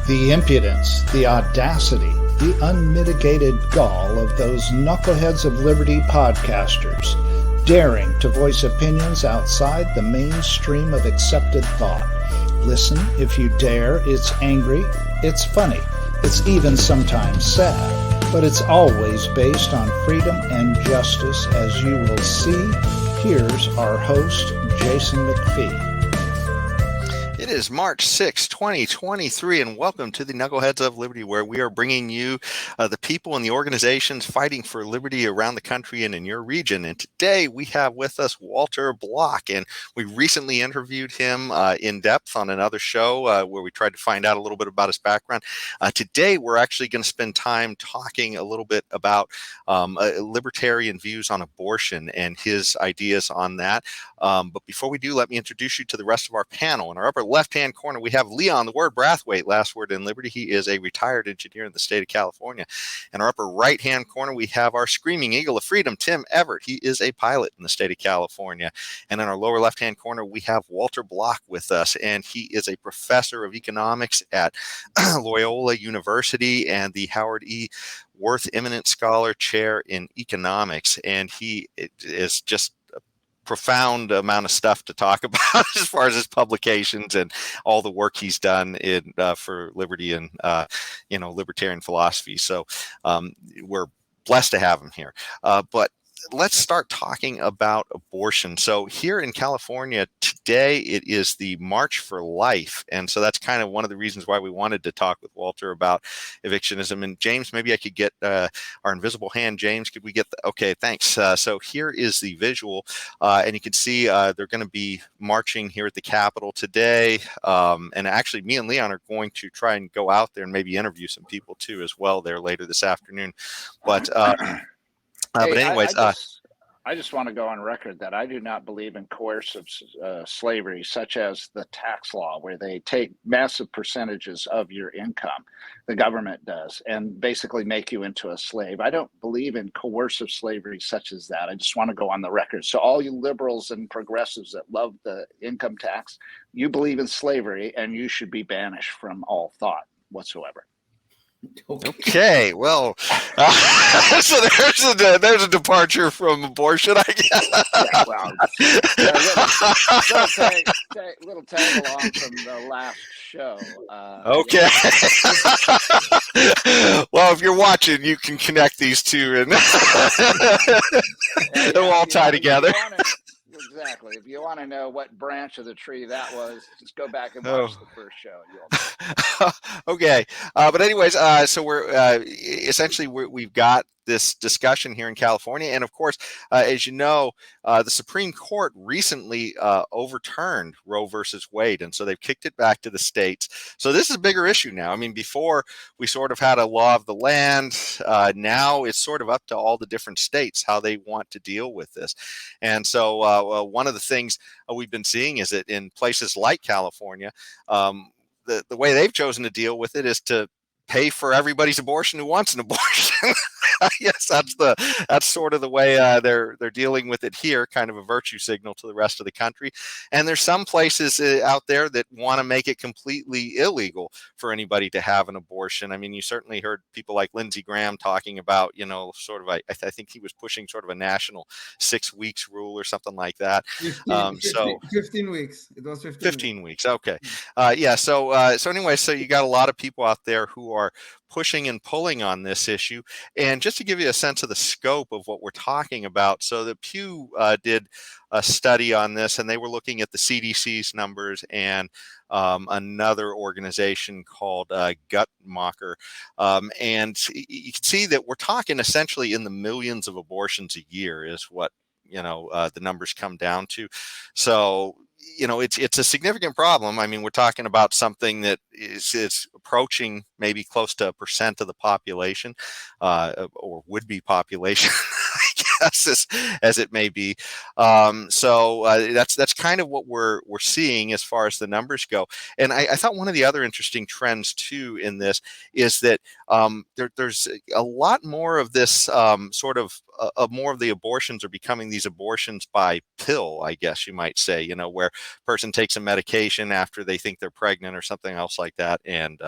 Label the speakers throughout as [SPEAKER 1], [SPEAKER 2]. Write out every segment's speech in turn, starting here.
[SPEAKER 1] The impudence, the audacity, the unmitigated gall of those knuckleheads of liberty podcasters, daring to voice opinions outside the mainstream of accepted thought. Listen if you dare. It's angry, it's funny, it's even sometimes sad, but it's always based on freedom and justice, as you will see. Here's our host, Jason McPhee.
[SPEAKER 2] It is March 6, 2023, and welcome to the Knuckleheads of Liberty, where we are bringing you the people and the organizations fighting for liberty around the country and in your region. And today we have with us Walter Block, and we recently interviewed him in depth on another show where we tried to find out a little bit about his background. Today we're actually going to spend time talking a little bit about libertarian views on abortion and his ideas on that. But before we do, let me introduce you to the rest of our panel. In our upper left-hand corner, we have Leon, the word Brathwaite, last word in liberty. He is a retired engineer in the state of California. In our upper right-hand corner, we have our screaming eagle of freedom, Tim Everett. He is a pilot in the state of California. And in our lower left-hand corner, we have Walter Block with us, and he is a professor of economics at Loyola University and the Howard E. Wirth Eminent Scholar Chair in Economics. And he is just profound amount of stuff to talk about as far as his publications and all the work he's done in for liberty and libertarian philosophy. So we're blessed to have him here. But let's start talking about abortion. So here in California today, it is the March for Life. And so that's kind of one of the reasons why we wanted to talk with Walter about evictionism. And James, maybe I could get our invisible hand. James, could we get okay, thanks. So here is the visual. And you can see they're going to be marching here at the Capitol today. And actually, me and Leon are going to try and go out there and maybe interview some people too as well there later this afternoon. But
[SPEAKER 3] Hey,
[SPEAKER 2] but anyways,
[SPEAKER 3] I just want to go on record that I do not believe in coercive slavery, such as the tax law, where they take massive percentages of your income, the government does, and basically make you into a slave. I don't believe in coercive slavery such as that. I just want to go on the record. So all you liberals and progressives that love the income tax, you believe in slavery, and you should be banished from all thought whatsoever.
[SPEAKER 2] Okay, well, so there's a departure from abortion, I guess.
[SPEAKER 3] Yeah, well, little tag along from the last show.
[SPEAKER 2] Okay. Well, if you're watching, you can connect these two, and they'll all tie together.
[SPEAKER 3] Exactly. If you want to know what branch of the tree that was, just go back and watch the first show.
[SPEAKER 2] Okay. But anyways, so we're essentially we've got this discussion here in California. And of course, as you know, the Supreme Court recently overturned Roe versus Wade. And so they've kicked it back to the states. So this is a bigger issue now. I mean, before we sort of had a law of the land. Now it's sort of up to all the different states how they want to deal with this. And so one of the things we've been seeing is that in places like California, the way they've chosen to deal with it is to pay for everybody's abortion who wants an abortion. Yes, that's sort of the way they're dealing with it here, kind of a virtue signal to the rest of the country. And there's some places out there that want to make it completely illegal for anybody to have an abortion. I mean, you certainly heard people like Lindsey Graham talking about, sort of, I think he was pushing sort of a national 6 weeks rule or something like that.
[SPEAKER 4] 15 weeks. It was
[SPEAKER 2] 15 weeks. Okay. So anyway, so you got a lot of people out there who are pushing and pulling on this issue. And just to give you a sense of the scope of what we're talking about, so the Pew did a study on this, and they were looking at the CDC's numbers and another organization called Guttmacher. And you can see that we're talking essentially in the millions of abortions a year is what, the numbers come down to. So, it's a significant problem. I mean, we're talking about something that is approaching maybe close to 1% of the population, or would-be population, I as it may be. So that's kind of what we're seeing as far as the numbers go. And I thought one of the other interesting trends too in this is that there's a lot more of this sort of more of the abortions are becoming these abortions by pill, I guess you might say, where a person takes a medication after they think they're pregnant or something else like that. And,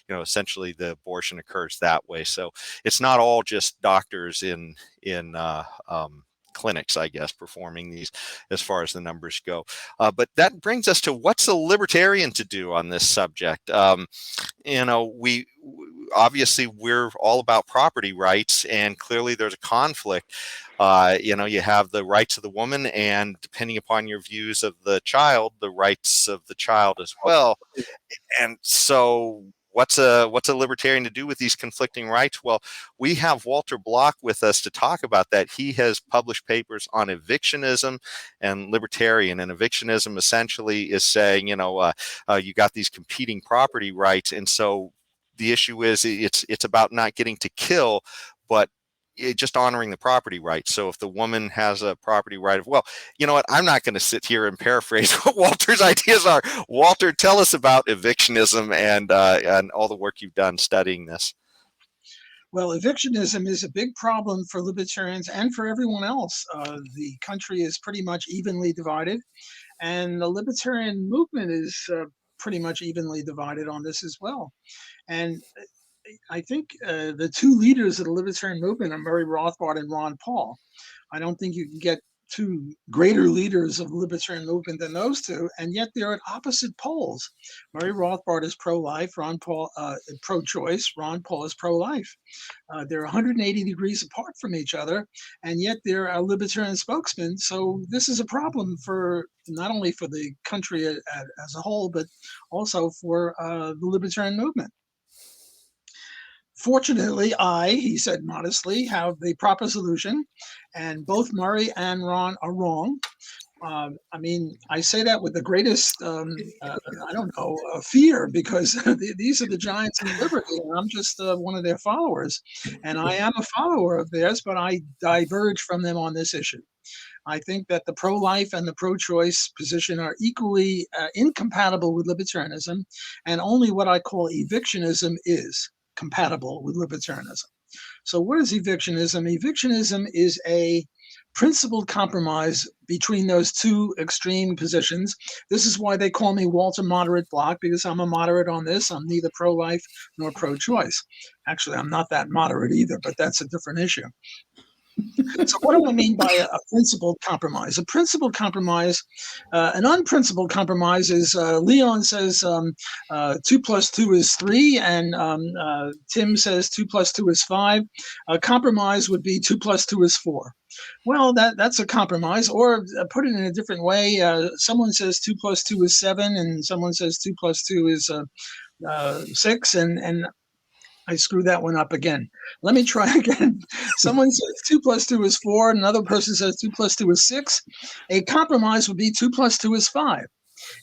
[SPEAKER 2] essentially the abortion occurs that way. So it's not all just doctors in clinics, I guess, performing these as far as the numbers go. But that brings us to what's a libertarian to do on this subject. We obviously we're all about property rights, and clearly there's a conflict. You have the rights of the woman, and depending upon your views of the child, the rights of the child as well. And so what's a libertarian to do with these conflicting rights? Well, we have Walter Block with us to talk about that. He has published papers on evictionism and libertarian. And evictionism essentially is saying, you got these competing property rights, and so the issue is it's about not getting to kill, but just honoring the property rights. So if the woman has a property right of, well, you know what, I'm not going to sit here and paraphrase what Walter's ideas are. Walter, tell us about evictionism and all the work you've done studying this.
[SPEAKER 5] Well, evictionism is a big problem for libertarians and for everyone else. The country is pretty much evenly divided, and the libertarian movement is pretty much evenly divided on this as well. And I think the two leaders of the libertarian movement are Murray Rothbard and Ron Paul. I don't think you can get two greater leaders of the libertarian movement than those two, and yet they're at opposite poles. Murray Rothbard is pro-life, Ron Paul pro-choice, Ron Paul is pro-life. They're 180 degrees apart from each other, and yet they're a libertarian spokesman. So this is a problem for not only for the country as a whole, but also for the libertarian movement. Fortunately, he said modestly, have the proper solution, and both Murray and Ron are wrong. I say that with the greatest, fear, because these are the giants of liberty, and I'm just one of their followers. And I am a follower of theirs, but I diverge from them on this issue. I think that the pro-life and the pro-choice position are equally incompatible with libertarianism, and only what I call evictionism is compatible with libertarianism. So what is evictionism? Evictionism is a principled compromise between those two extreme positions. This is why they call me Walter Moderate Block, because I'm a moderate on this. I'm neither pro-life nor pro-choice. Actually, I'm not that moderate either, but that's a different issue. So what do I mean by a principled compromise? A principled compromise, an unprincipled compromise is Leon says 2 + 2 is 3, and Tim says 2 + 2 is 5. A compromise would be 2 + 2 is 4. Well, that's a compromise. Or put it in a different way, someone says 2 + 2 is 7, and someone says 2 + 2 is 6, and I screwed that one up again. Let me try again. Someone says 2 + 2 is 4. Another person says 2 + 2 is 6. A compromise would be 2 + 2 is 5.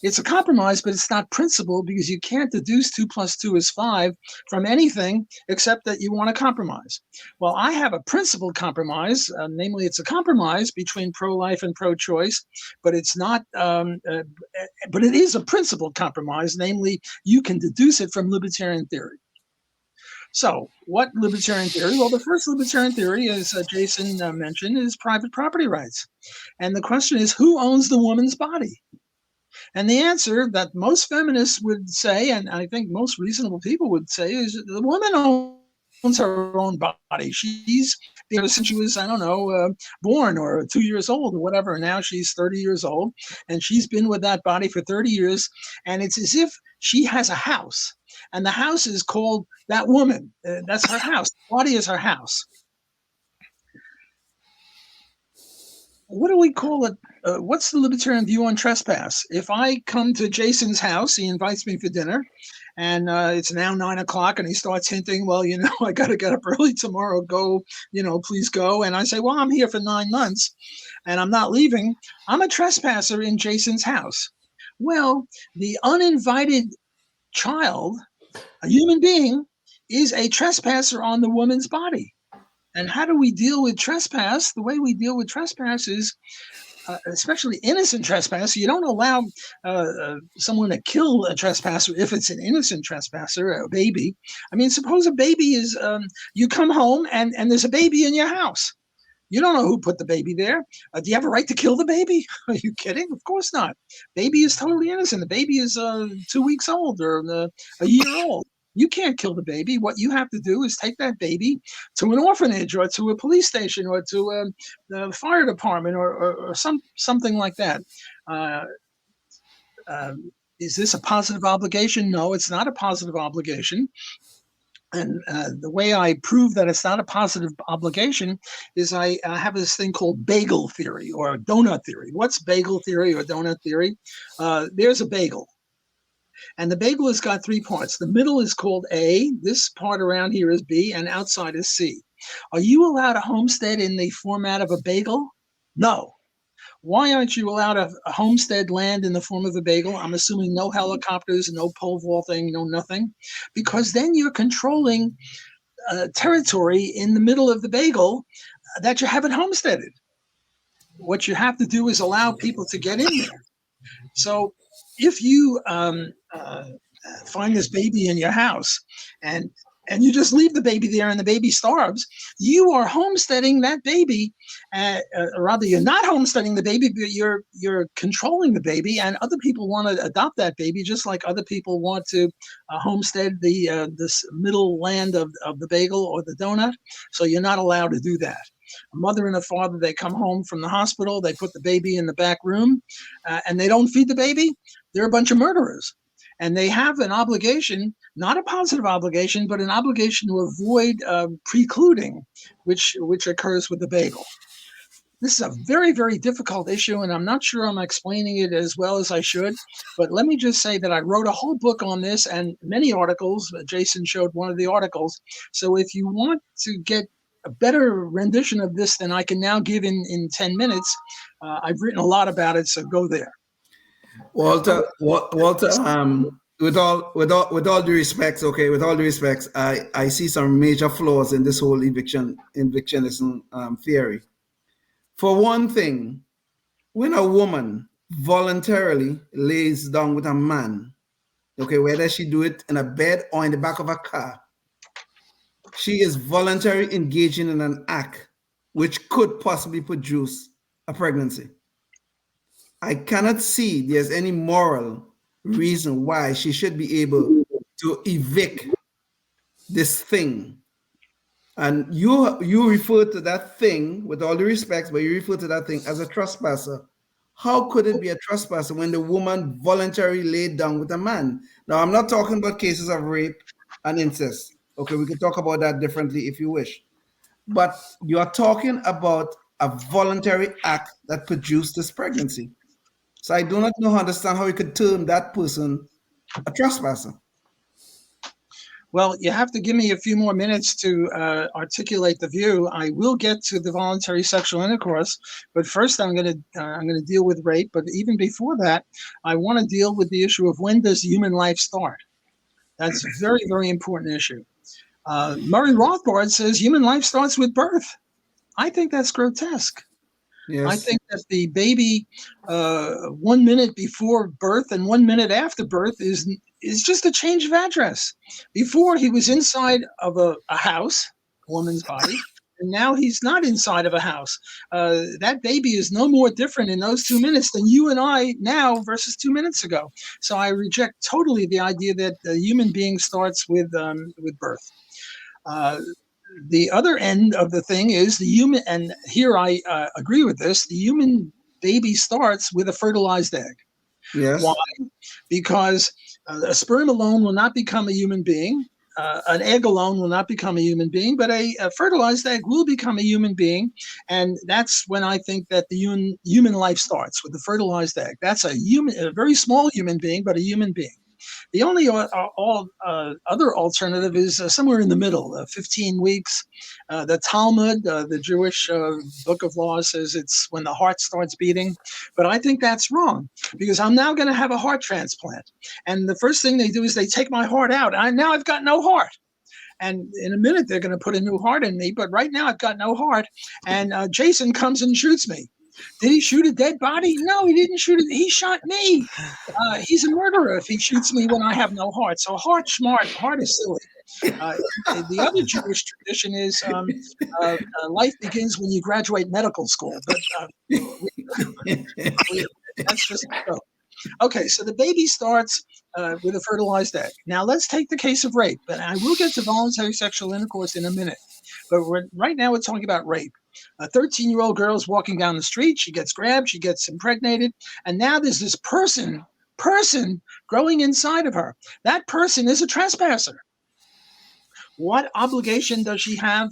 [SPEAKER 5] It's a compromise, but it's not principled, because you can't deduce 2 + 2 is 5 from anything except that you want to compromise. Well, I have a principled compromise, namely it's a compromise between pro-life and pro-choice, but it's not, but it is a principled compromise, namely you can deduce it from libertarian theory. So what libertarian theory? Well, the first libertarian theory, as Jason mentioned, is private property rights. And the question is, who owns the woman's body? And the answer that most feminists would say, and I think most reasonable people would say, is the woman owns her own body. She's, since she was, born or 2 years old or whatever. Now she's 30 years old, and she's been with that body for 30 years. And it's as if she has a house, and the house is called that woman. That's her house. The body is her house. What do we call it? What's the libertarian view on trespass? If I come to Jason's house, he invites me for dinner, and it's now 9 o'clock, and he starts hinting, well, I got to get up early tomorrow. Go, please go. And I say, well, I'm here for 9 months, and I'm not leaving. I'm a trespasser in Jason's house. Well, the uninvited child, a human being, is a trespasser on the woman's body. And how do we deal with trespass? The way we deal with trespass is, especially innocent trespass, you don't allow someone to kill a trespasser if it's an innocent trespasser, a baby. I mean, suppose a baby is, you come home and there's a baby in your house. You don't know who put the baby there. Do you have a right to kill the baby? Are you kidding? Of course not. Baby is totally innocent. The baby is 2 weeks old or a year old. You can't kill the baby. What you have to do is take that baby to an orphanage or to a police station or to the fire department or something like that. Is this a positive obligation? No, it's not a positive obligation. And the way I prove that it's not a positive obligation is I have this thing called bagel theory or donut theory. What's bagel theory or donut theory? There's a bagel. And the bagel has got 3 parts. The middle is called A. This part around here is B. And outside is C. Are you allowed a homestead in the format of a bagel? No. Why aren't you allowed a homestead land in the form of a bagel? I'm assuming no helicopters, no pole vaulting, no nothing. Because then you're controlling territory in the middle of the bagel that you haven't homesteaded. What you have to do is allow people to get in there. So if you find this baby in your house and you just leave the baby there and the baby starves, you are homesteading that baby. Or rather, you're not homesteading the baby, but you're controlling the baby. And other people want to adopt that baby, just like other people want to homestead this middle land of the bagel or the donut. So you're not allowed to do that. A mother and a father, they come home from the hospital, they put the baby in the back room, and they don't feed the baby. They're a bunch of murderers. And they have an obligation, not a positive obligation, but an obligation to avoid precluding, which occurs with the bagel. This is a very, very difficult issue, and I'm not sure I'm explaining it as well as I should. But let me just say that I wrote a whole book on this and many articles. Jason showed one of the articles. So if you want to get a better rendition of this than I can now give in 10 minutes, I've written a lot about it, so go there.
[SPEAKER 4] Walter, with all due respects, I see some major flaws in this whole evictionism theory. For one thing, when a woman voluntarily lays down with a man, whether she do it in a bed or in the back of a car, she is voluntarily engaging in an act which could possibly produce a pregnancy. I cannot see there's any moral reason why she should be able to evict this thing. And you refer to that thing, with all due respect, but you refer to that thing as a trespasser. How could it be a trespasser when the woman voluntarily laid down with a man? Now, I'm not talking about cases of rape and incest. Okay, we can talk about that differently if you wish. But you are talking about a voluntary act that produced this pregnancy. So I do not understand how you could term that person a trespasser.
[SPEAKER 5] Well, you have to give me a few more minutes to articulate the view. I will get to the voluntary sexual intercourse, but first I'm going to deal with rape. But even before that, I want to deal with the issue of when does human life start? That's a very, very important issue. Murray Rothbard says human life starts with birth. I think that's grotesque. Yes. I think that the baby 1 minute before birth and 1 minute after birth is just a change of address. Before, he was inside of a house, a woman's body, and now he's not inside of a house. That baby is no more different in those 2 minutes than you and I now versus 2 minutes ago. So I reject totally the idea that the human being starts with birth. The other end of the thing is the human, and here I agree with this, the human baby starts with a fertilized egg.
[SPEAKER 4] Yes.
[SPEAKER 5] Why? Because a sperm alone will not become a human being. An egg alone will not become a human being, but a fertilized egg will become a human being. And that's when I think that the human life starts, with the fertilized egg. That's a very small human being, but a human being. The only other alternative is somewhere in the middle, 15 weeks. The Talmud, the Jewish book of law, says it's when the heart starts beating. But I think that's wrong, because I'm now going to have a heart transplant. And the first thing they do is they take my heart out. Now I've got no heart. And in a minute, they're going to put a new heart in me. But right now, I've got no heart. And Jason comes and shoots me. Did he shoot a dead body? No, he didn't shoot it. He shot me. He's a murderer if he shoots me when I have no heart. So heart is silly. The other Jewish tradition is life begins when you graduate medical school. But that's just a joke. Okay, so the baby starts with a fertilized egg. Now let's take the case of rape, and I will get to voluntary sexual intercourse in a minute. But right now we're talking about rape. A 13-year-old girl is walking down the street. She gets grabbed. She gets impregnated. And now there's this person growing inside of her. That person is a trespasser. What obligation does she have?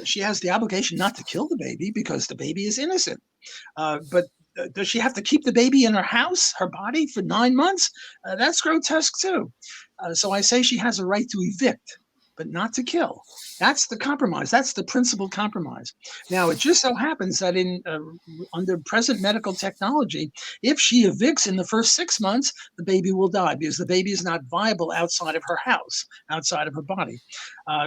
[SPEAKER 5] She has the obligation not to kill the baby because the baby is innocent. But does she have to keep the baby in her house, her body, for 9 months? That's grotesque too. So I say she has a right to evict, but not to kill. That's the compromise. That's the principal compromise. Now, it just so happens that under present medical technology, if she evicts in the first 6 months, the baby will die because the baby is not viable outside of her house, outside of her body.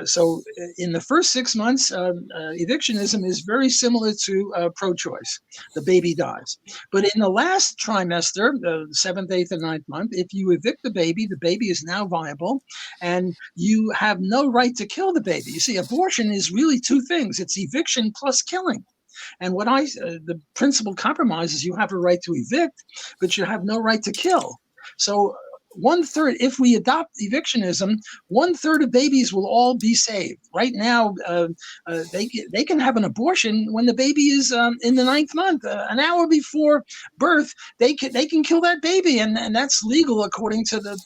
[SPEAKER 5] So in the first 6 months, evictionism is very similar to pro-choice. The baby dies. But in the last trimester, the 7th, 8th, and 9th month, if you evict the baby is now viable, and you have no right to kill the baby. You see, abortion is really two things. It's eviction plus killing. And the principal compromise is you have a right to evict, but you have no right to kill. So 1/3, if we adopt evictionism, 1/3 of babies will all be saved. Right now, they can have an abortion when the baby is in the 9th month. An hour before birth, they can kill that baby, and that's legal according to the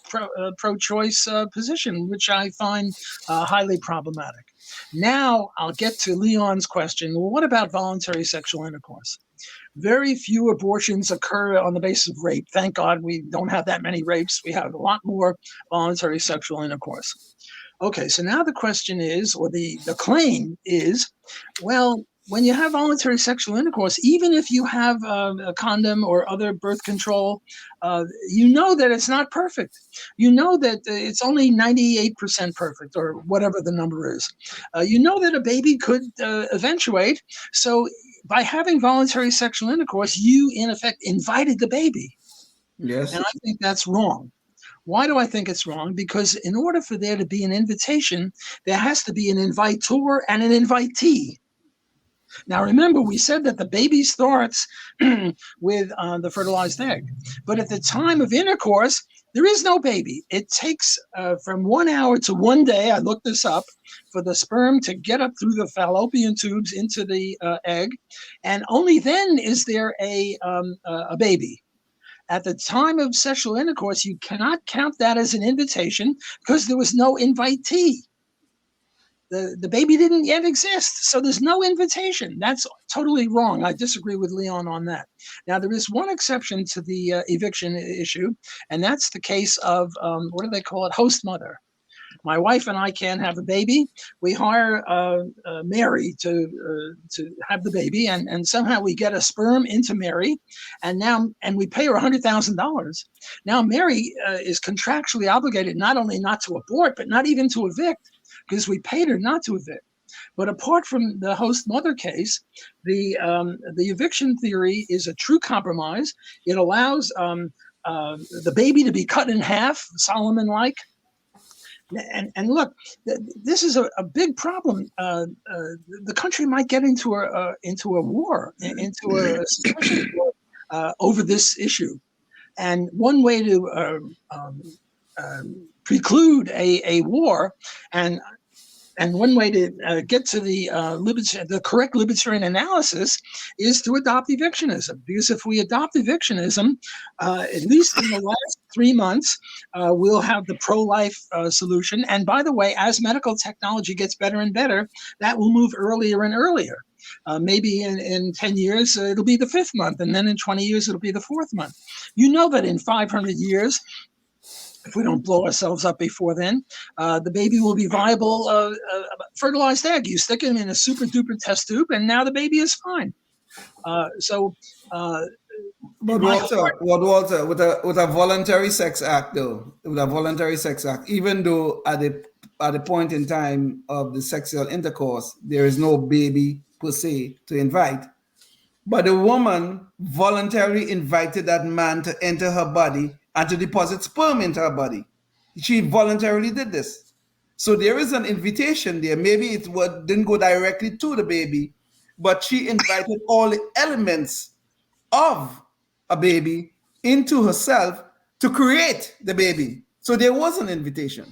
[SPEAKER 5] pro-choice position, which I find highly problematic. Now I'll get to Leon's question. Well, what about voluntary sexual intercourse? Very few abortions occur on the basis of rape. Thank God we don't have that many rapes. We have a lot more voluntary sexual intercourse. Okay, so now the question is, or the claim is, well, when you have voluntary sexual intercourse, even if you have a condom or other birth control, you know that it's not perfect. You know that it's only 98% perfect, or whatever the number is. You know that a baby could eventuate. So by having voluntary sexual intercourse, you, in effect, invited the baby.
[SPEAKER 4] Yes.
[SPEAKER 5] And I think that's wrong. Why do I think it's wrong? Because in order for there to be an invitation, there has to be an inviter and an invitee. Now, remember, we said that the baby starts with the fertilized egg. But at the time of intercourse, there is no baby. It takes from 1 hour to 1 day, I looked this up, for the sperm to get up through the fallopian tubes into the egg. And only then is there a baby. At the time of sexual intercourse, you cannot count that as an invitation because there was no invitee. The baby didn't yet exist, so there's no invitation. That's totally wrong. I disagree with Leon on that. Now, there is one exception to the eviction issue, and that's the case of, what do they call it, host mother. My wife and I can't have a baby. We hire Mary to have the baby, and somehow we get a sperm into Mary, and we pay her $100,000. Now Mary is contractually obligated not only not to abort, but not even to evict, because we paid her not to evict. But apart from the host mother case, the eviction theory is a true compromise. It allows the baby to be cut in half, Solomon-like. And look, this is a big problem. The country might get into a war, into a situation over this issue. And one way to preclude a war, and one way to get to the correct libertarian analysis is to adopt evictionism. Because if we adopt evictionism, at least in the last 3 months, we'll have the pro-life solution. And by the way, as medical technology gets better and better, that will move earlier and earlier. Maybe in 10 years, it'll be the 5th month. And then in 20 years, it'll be the 4th month. You know that in 500 years, if we don't blow ourselves up before then, the baby will be viable, fertilized egg. You stick him in a super duper test tube, and now the baby is fine.
[SPEAKER 4] But Walter, with a voluntary sex act, though, even though at at the point in time of the sexual intercourse, there is no baby per se to invite. But the woman voluntarily invited that man to enter her body and to deposit sperm into her body. She voluntarily did this. So there is an invitation there. Maybe didn't go directly to the baby, but she invited all the elements of a baby into herself to create the baby. So there was an invitation.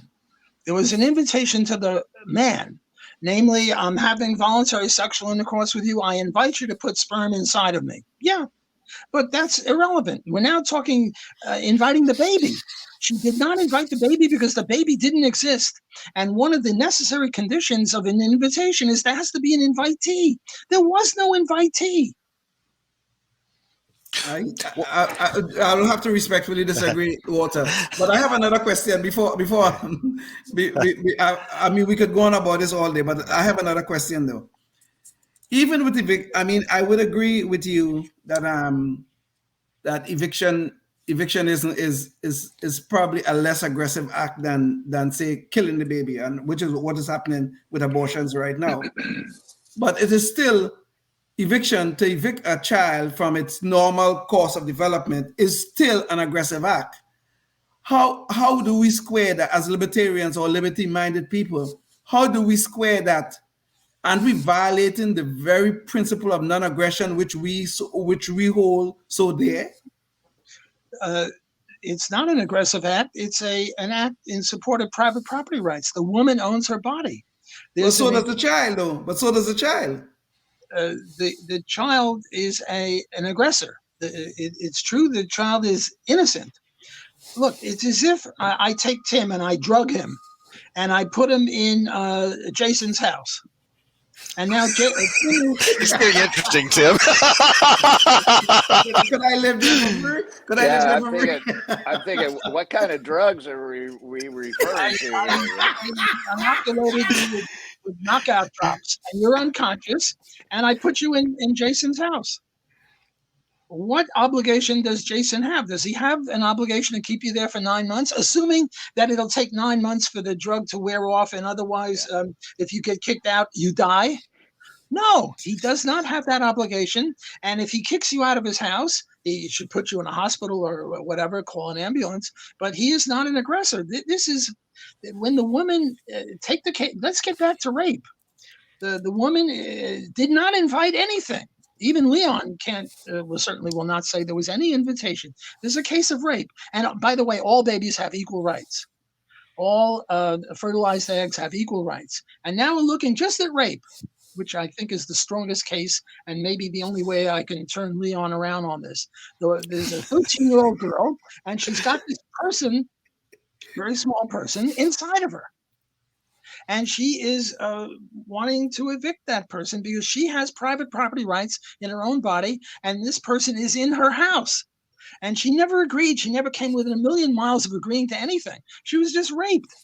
[SPEAKER 5] There was an invitation to the man. Namely, I'm having voluntary sexual intercourse with you. I invite you to put sperm inside of me. Yeah, but that's irrelevant. We're now talking inviting the baby. She did not invite the baby because the baby didn't exist. And one of the necessary conditions of an invitation is there has to be an invitee. There was no invitee.
[SPEAKER 4] I'll have to respectfully disagree, Walter. But I have another question before. I mean, we could go on about this all day, but I have another question though. Even with I would agree with you that that eviction is probably a less aggressive act than say killing the baby, and which is what is happening with abortions right now. But it is still eviction. To evict a child from its normal course of development is still an aggressive act. How do we square that as libertarians or liberty-minded people? How do we square that? And we violating the very principle of non-aggression, which we hold so dear?
[SPEAKER 5] It's not an aggressive act. It's an act in support of private property rights. The woman owns her body.
[SPEAKER 4] But so does the child, though. But so does the child.
[SPEAKER 5] The child is an aggressor. It's true the child is innocent. Look, it's as if I take Tim and I drug him and I put him in Jason's house. And now
[SPEAKER 2] it's getting interesting, Tim.
[SPEAKER 4] Could I live there for free?
[SPEAKER 3] I'm thinking, what kind of drugs are we referring to?
[SPEAKER 5] I'm inoculated with knockout drops, and you're unconscious, and I put you in Jason's house. What obligation does Jason have? Does he have an obligation to keep you there for 9 months, assuming that it'll take 9 months for the drug to wear off, and otherwise, if you get kicked out, you die? No, he does not have that obligation. And if he kicks you out of his house, he should put you in a hospital or whatever, call an ambulance. But he is not an aggressor. This is when the woman take the case. Let's get back to rape. The woman did not invite anything. Even Leon certainly will not say there was any invitation. There's a case of rape. And by the way, all babies have equal rights. All fertilized eggs have equal rights. And now we're looking just at rape, which I think is the strongest case and maybe the only way I can turn Leon around on this. There's a 13-year-old girl, and she's got this person, very small person, inside of her. And she is wanting to evict that person because she has private property rights in her own body, and this person is in her house. And she never agreed. She never came within a million miles of agreeing to anything. She was just raped.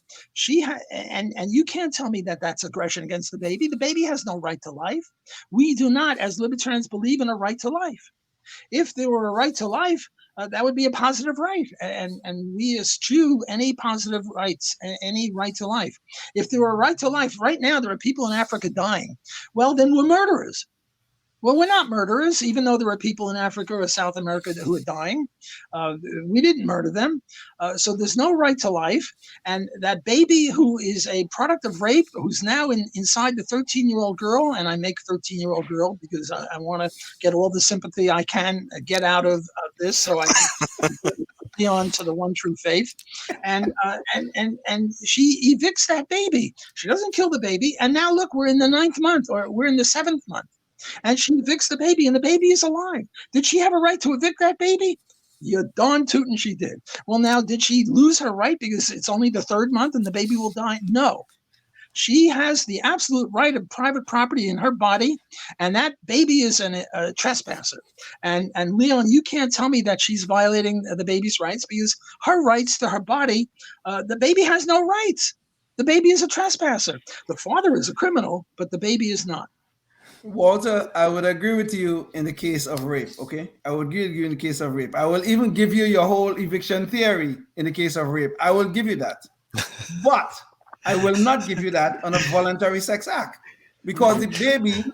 [SPEAKER 5] And you can't tell me that that's aggression against the baby. The baby has no right to life. We do not, as libertarians, believe in a right to life. If there were a right to life, that would be a positive right. And we eschew any positive rights, any right to life. If there were a right to life, right now there are people in Africa dying. Well, then we're murderers. Well, we're not murderers, even though there are people in Africa or South America who are dying. We didn't murder them. So there's no right to life. And that baby who is a product of rape, who's now inside the 13-year-old girl, and I make 13-year-old girl because I want to get all the sympathy I can get out of this so I can be on to the one true faith. And she evicts that baby. She doesn't kill the baby. And now, look, we're in the 9th month, or we're in the 7th month. And she evicts the baby, and the baby is alive. Did she have a right to evict that baby? You're darn tootin' she did. Well, now, did she lose her right because it's only the 3rd month and the baby will die? No. She has the absolute right of private property in her body, and that baby is a trespasser. And Leon, you can't tell me that she's violating the baby's rights because her rights to her body, the baby has no rights. The baby is a trespasser. The father is a criminal, but the baby is not.
[SPEAKER 4] Walter, I would agree with you in the case of rape, okay? I would give you in the case of rape. I will even give you your whole eviction theory in the case of rape. I will give you that. But I will not give you that on a voluntary sex act because the baby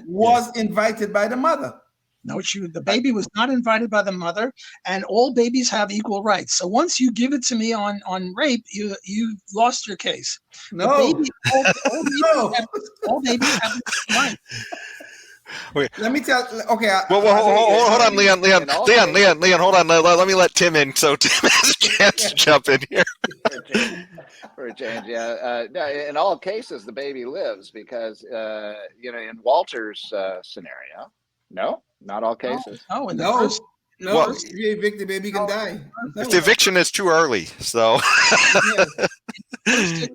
[SPEAKER 4] was invited by the mother.
[SPEAKER 5] No, the baby was not invited by the mother, and all babies have equal rights. So once you give it to me on rape, you've lost your case.
[SPEAKER 4] No,
[SPEAKER 5] the baby,
[SPEAKER 4] no.
[SPEAKER 5] All babies have the same rights.
[SPEAKER 4] Okay. Let me tell. Okay.
[SPEAKER 2] Hold on, Leon, hold on. Let me let Tim in, so Tim has a chance to jump in here.
[SPEAKER 3] For a change, yeah. No, in all cases, the baby lives because in Walter's scenario, no, not all cases.
[SPEAKER 5] No,
[SPEAKER 4] if you evict the baby, can die.
[SPEAKER 2] If the eviction is too early, so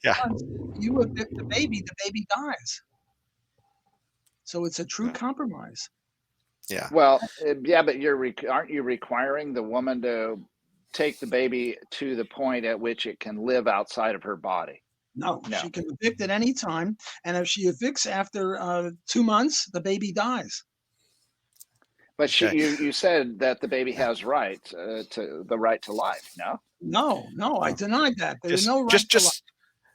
[SPEAKER 5] yeah. You evict the baby dies. So it's a true compromise.
[SPEAKER 2] Yeah.
[SPEAKER 3] Well, yeah, but aren't you requiring the woman to take the baby to the point at which it can live outside of her body?
[SPEAKER 5] No. She can evict at any time, and if she evicts after 2 months, the baby dies.
[SPEAKER 3] But you said that the baby has rights to the right to life. No, I denied that. There's no right to life.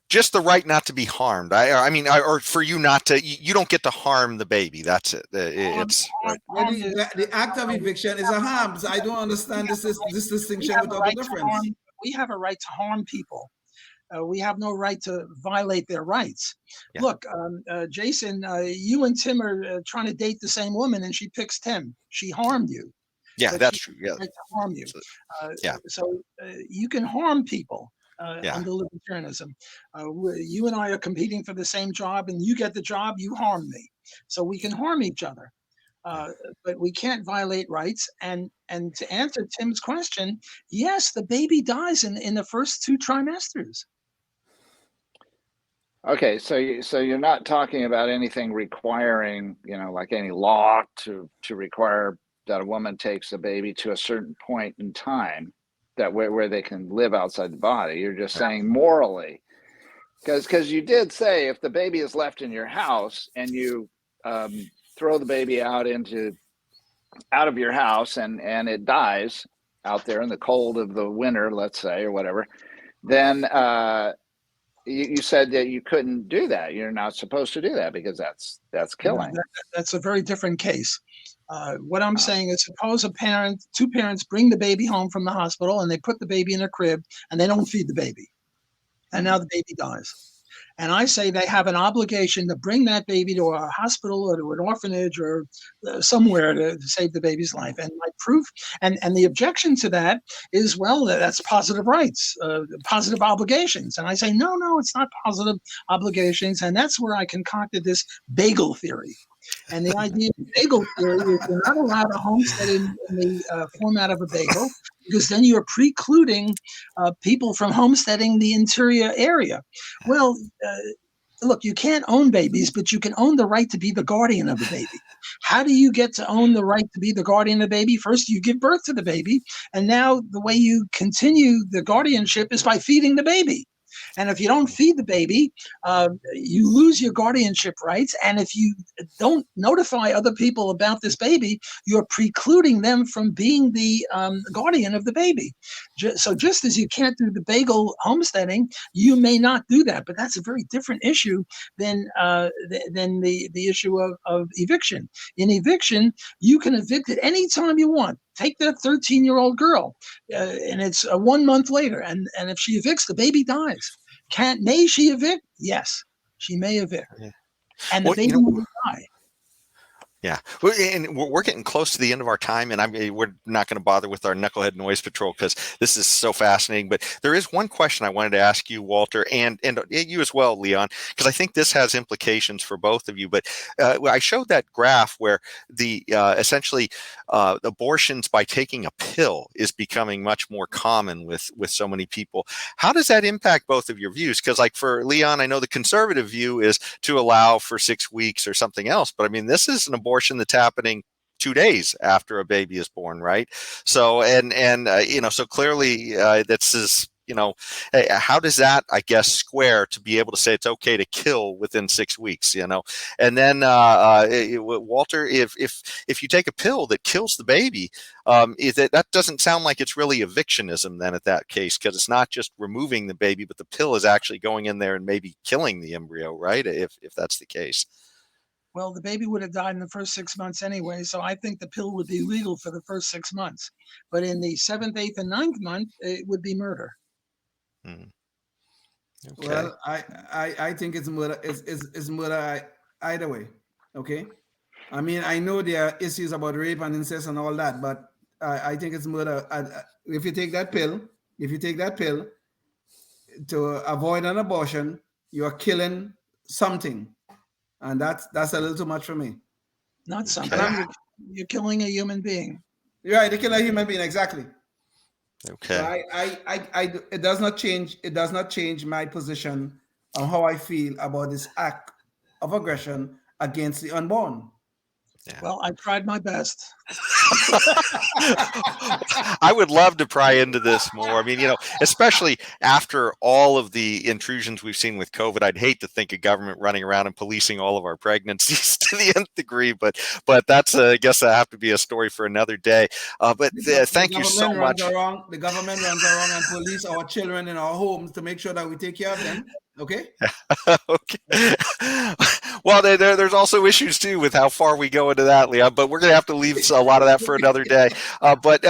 [SPEAKER 2] Just the right not to be harmed. I mean, or for you not to, you don't get to harm the baby. That's it. It's right.
[SPEAKER 4] The act of eviction is a harm. So I don't understand this distinction without the difference.
[SPEAKER 5] We have a right to harm people. We have no right to violate their rights. Yeah. Look, Jason, you and Tim are trying to date the same woman, and she picks Tim. She harmed you.
[SPEAKER 2] Yeah, that's true. Yeah,
[SPEAKER 5] right to harm you. So you can harm people. Under libertarianism, you and I are competing for the same job, and you get the job, you harm me. So we can harm each other, but we can't violate rights. And to answer Tim's question, yes, the baby dies in the first 2 trimesters.
[SPEAKER 3] Okay, so you're not talking about anything requiring, like any law to require that a woman takes a baby to a certain point in time that where they can live outside the body. You're just saying morally, because you did say if the baby is left in your house and you throw the baby out of your house and it dies out there in the cold of the winter, let's say, or whatever, then you said that you couldn't do that. You're not supposed to do that because that's killing.
[SPEAKER 5] That's a very different case. What I'm saying is, suppose two parents bring the baby home from the hospital and they put the baby in a crib and they don't feed the baby. And now the baby dies. And I say they have an obligation to bring that baby to a hospital or to an orphanage or somewhere to save the baby's life. And my proof and the objection to that is, well, that's positive rights, positive obligations. And I say, no, it's not positive obligations. And that's where I concocted this bagel theory. And the idea of bagel theory is you're not allowed to homestead in the format of a bagel, because then you're precluding people from homesteading the interior area. Well, look, you can't own babies, but you can own the right to be the guardian of the baby. How do you get to own the right to be the guardian of the baby? First, you give birth to the baby, and now the way you continue the guardianship is by feeding the baby. And if you don't feed the baby, you lose your guardianship rights. And if you don't notify other people about this baby, you're precluding them from being the guardian of the baby. So just as you can't do the bagel homesteading, you may not do that. But that's a very different issue than the issue of eviction. In eviction, you can evict at any time you want. Take that 13-year-old girl, and it's 1 month later, and if she evicts, the baby dies. May she evict? Yes, she may evict, and the baby will die.
[SPEAKER 2] Yeah, and we're getting close to the end of our time, and we're not going to bother with our Knucklehead Noise Patrol because this is so fascinating. But there is one question I wanted to ask you, Walter, and you as well, Leon, because I think this has implications for both of you. But I showed that graph where the essentially abortions by taking a pill is becoming much more common with so many people. How does that impact both of your views? Because like for Leon, I know the conservative view is to allow for 6 weeks or something else, but I mean, this is an abortion that's happening 2 days after a baby is born, right? So so clearly this is how does that, I guess, square to be able to say it's okay to kill within 6 weeks? And then Walter, if you take a pill that kills the baby, that doesn't sound like it's really evictionism then at that case, because it's not just removing the baby, but the pill is actually going in there and maybe killing the embryo, right? If that's the case.
[SPEAKER 5] Well, the baby would have died in the first 6 months anyway, so I think the pill would be legal for the first 6 months. But in the 7th, 8th, and 9th month, it would be murder.
[SPEAKER 2] Okay.
[SPEAKER 4] Well, I think it's murder. It's murder either way. Okay. I mean, I know there are issues about rape and incest and all that, but I think it's murder. If you take that pill to avoid an abortion, you are killing something. And that's a little too much for me.
[SPEAKER 5] Not something. You're killing a human being.
[SPEAKER 4] You're right. You kill a human being, exactly.
[SPEAKER 2] Okay.
[SPEAKER 4] So it does not change. It does not change my position on how I feel about this act of aggression against the unborn.
[SPEAKER 2] Yeah.
[SPEAKER 5] Well, I tried my best.
[SPEAKER 2] I would love to pry into this more. I mean, especially after all of the intrusions we've seen with COVID, I'd hate to think of government running around and policing all of our pregnancies to the nth degree. But that's, I guess, that have to be a story for another day. But thank you so much.
[SPEAKER 4] The government runs around and police our children in our homes to make sure that we take care of them. Okay.
[SPEAKER 2] Okay. Well, there's also issues too with how far we go into that, Leon. But we're going to have to leave a lot of that for another day. But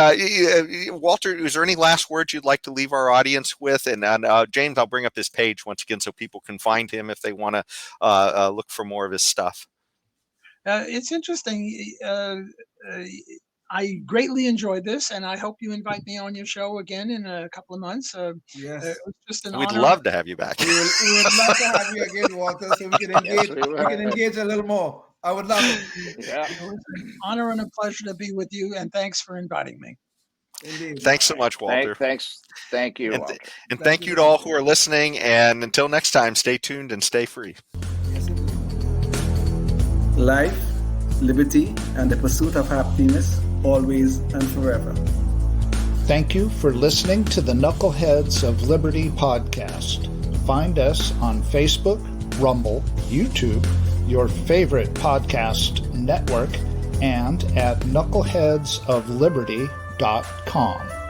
[SPEAKER 2] Walter, is there any last words you'd like to leave our audience with? And James, I'll bring up his page once again so people can find him if they want to look for more of his stuff.
[SPEAKER 5] It's interesting. I greatly enjoyed this, and I hope you invite me on your show again in a couple of months.
[SPEAKER 4] Yes.
[SPEAKER 5] It was just an
[SPEAKER 2] We'd
[SPEAKER 5] honor.
[SPEAKER 2] love to have you back.
[SPEAKER 4] We would love to have you again, Walter, so we can engage. We can engage a little more. I would love it.
[SPEAKER 3] Yeah.
[SPEAKER 5] It was an honor and a pleasure to be with you, and thanks for inviting me.
[SPEAKER 4] Indeed.
[SPEAKER 2] Thanks so much, Walter.
[SPEAKER 3] Thank you, Walter.
[SPEAKER 2] And thank you to all who are listening. And until next time, stay tuned and stay free.
[SPEAKER 4] Life, liberty, and the pursuit of happiness, always and forever.
[SPEAKER 1] Thank you for listening to the Knuckleheads of Liberty podcast. Find us on Facebook, Rumble, YouTube, your favorite podcast network, and at knuckleheadsofliberty.com.